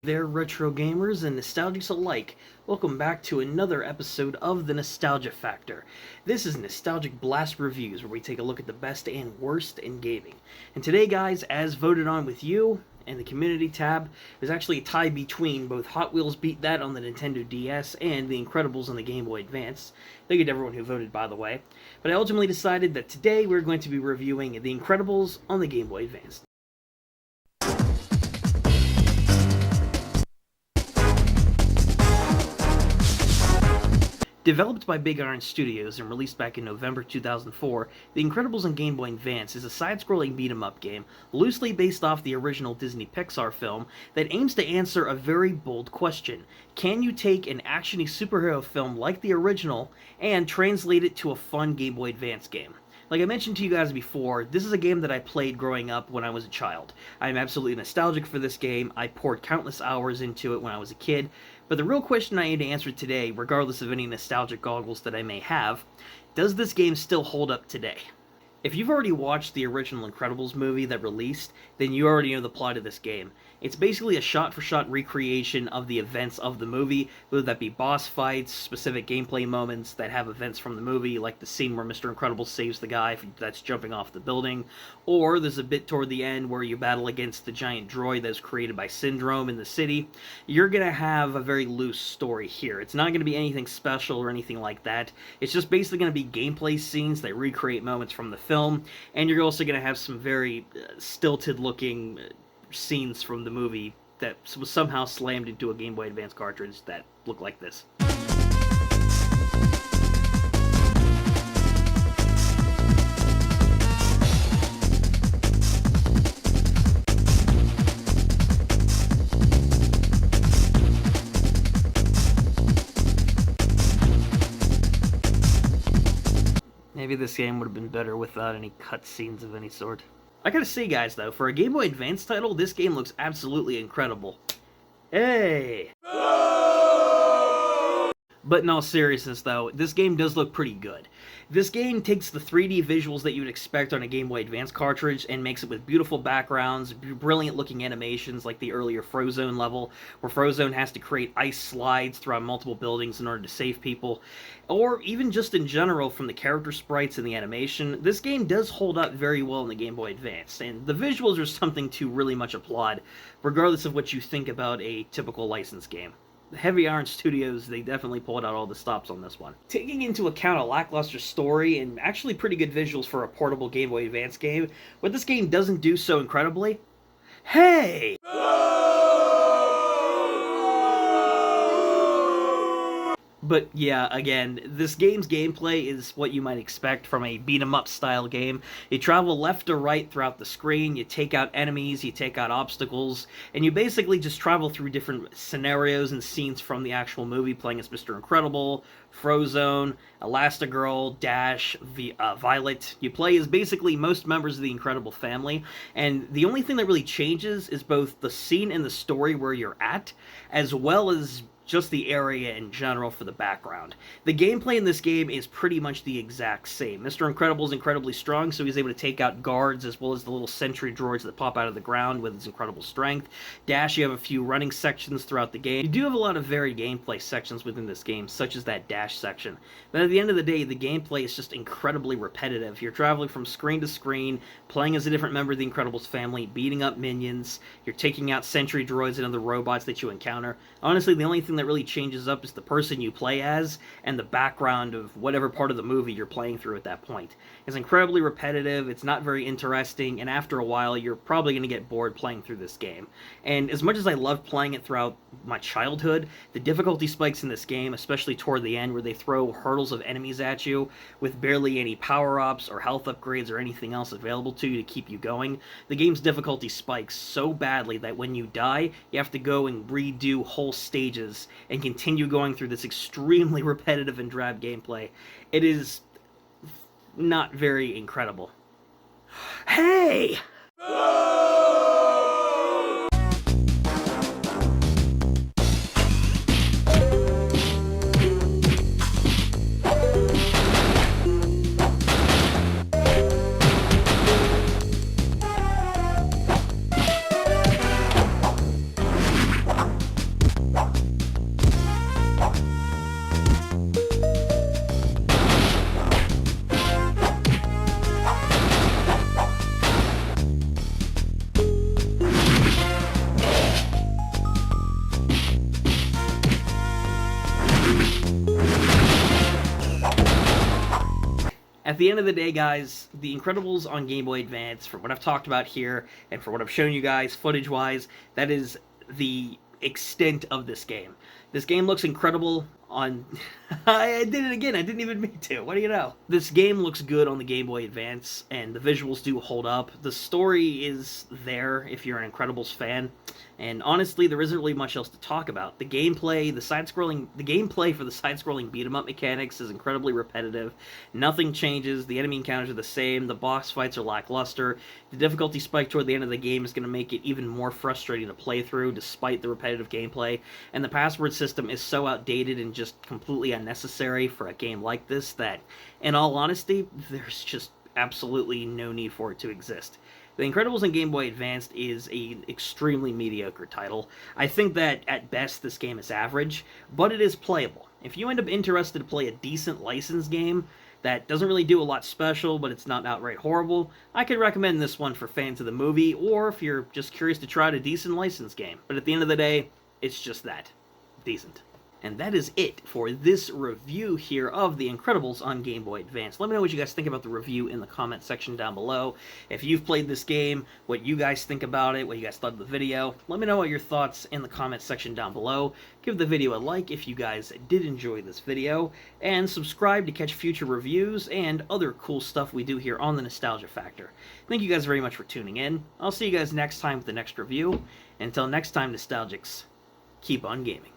There, retro gamers and nostalgics alike. Welcome back to another episode of The Nostalgia Factor. This is Nostalgic Blast Reviews, where we take a look at the best and worst in gaming. And today, guys, as voted on with you and the community tab, there's actually a tie between both Hot Wheels Beat That on the Nintendo DS and The Incredibles on the Game Boy Advance. Thank you to everyone who voted, by the way. But I ultimately decided that today we're going to be reviewing The Incredibles on the Game Boy Advance. Developed by Big Iron Studios and released back in November 2004, The Incredibles on Game Boy Advance is a side-scrolling beat-em-up game loosely based off the original Disney Pixar film that aims to answer a very bold question. Can you take an actiony superhero film like the original and translate it to a fun Game Boy Advance game? Like I mentioned to you guys before, this is a game that I played growing up when I was a child. I'm absolutely nostalgic for this game. I poured countless hours into it when I was a kid. But the real question I need to answer today, regardless of any nostalgic goggles that I may have, does this game still hold up today? If you've already watched the original Incredibles movie that released, then you already know the plot of this game. It's basically a shot-for-shot recreation of the events of the movie, whether that be boss fights, specific gameplay moments that have events from the movie, like the scene where Mr. Incredible saves the guy that's jumping off the building, or there's a bit toward the end where you battle against the giant droid that was created by Syndrome in the city. You're going to have a very loose story here. It's not going to be anything special or anything like that. It's just basically going to be gameplay scenes that recreate moments from the film, and you're also going to have some very stilted-looking scenes from the movie that was somehow slammed into a Game Boy Advance cartridge that looked like this. Maybe this game would have been better without any cutscenes of any sort. I gotta say, guys, though, for a Game Boy Advance title, this game looks absolutely incredible. Hey! But in all seriousness, though, this game does look pretty good. This game takes the 3D visuals that you would expect on a Game Boy Advance cartridge and makes it with beautiful backgrounds, brilliant-looking animations like the earlier Frozone level, where Frozone has to create ice slides throughout multiple buildings in order to save people, or even just in general from the character sprites and the animation. This game does hold up very well in the Game Boy Advance, and the visuals are something to really much applaud, regardless of what you think about a typical licensed game. The Heavy Iron Studios, they definitely pulled out all the stops on this one. Taking into account a lackluster story and actually pretty good visuals for a portable Game Boy Advance game, what this game doesn't do so incredibly, hey! But yeah, again, this game's gameplay is what you might expect from a beat-em-up style game. You travel left to right throughout the screen, you take out enemies, you take out obstacles, and you basically just travel through different scenarios and scenes from the actual movie, playing as Mr. Incredible, Frozone, Elastigirl, Dash, Violet. You play as basically most members of the Incredible family, and the only thing that really changes is both the scene and the story where you're at, as well as just the area in general for the background. The gameplay in this game is pretty much the exact same. Mr. Incredible is incredibly strong, so he's able to take out guards as well as the little sentry droids that pop out of the ground with his incredible strength. Dash, you have a few running sections throughout the game. You do have a lot of varied gameplay sections within this game, such as that Dash section. But at the end of the day, the gameplay is just incredibly repetitive. You're traveling from screen to screen, playing as a different member of the Incredibles family, beating up minions, you're taking out sentry droids and other robots that you encounter. Honestly, the only thing that really changes up is the person you play as and the background of whatever part of the movie you're playing through at that point. It's incredibly repetitive, it's not very interesting, and after a while you're probably going to get bored playing through this game. And as much as I loved playing it throughout my childhood, the difficulty spikes in this game, especially toward the end where they throw hurdles of enemies at you with barely any power-ups or health upgrades or anything else available to you to keep you going, the game's difficulty spikes so badly that when you die, you have to go and redo whole stages and continue going through this extremely repetitive and drab gameplay. It is not very incredible. Hey! At the end of the day, guys, The Incredibles on Game Boy Advance, from what I've talked about here, and for what I've shown you guys footage-wise, that is the extent of this game. This game looks incredible on... I did it again, I didn't even mean to, what do you know? This game looks good on the Game Boy Advance, and the visuals do hold up. The story is there if you're an Incredibles fan, and honestly, there isn't really much else to talk about. The gameplay for the side-scrolling beat-em-up mechanics is incredibly repetitive. Nothing changes, the enemy encounters are the same, the boss fights are lackluster, the difficulty spike toward the end of the game is going to make it even more frustrating to play through despite the repetitive gameplay, and the password system is so outdated and just completely unnecessary for a game like this that, in all honesty, there's just absolutely no need for it to exist. The Incredibles on Game Boy Advance is an extremely mediocre title. I think that, at best, this game is average, but it is playable. If you end up interested to play a decent licensed game that doesn't really do a lot special, but it's not outright horrible, I could recommend this one for fans of the movie, or if you're just curious to try out a decent licensed game. But at the end of the day, it's just that. Decent. And that is it for this review here of The Incredibles on Game Boy Advance. Let me know what you guys think about the review in the comment section down below. If you've played this game, what you guys think about it, what you guys thought of the video. Let me know what your thoughts in the comment section down below. Give the video a like if you guys did enjoy this video, and subscribe to catch future reviews and other cool stuff we do here on the Nostalgia Factor. Thank you guys very much for tuning in. I'll see you guys next time with the next review. Until next time, Nostalgics, keep on gaming.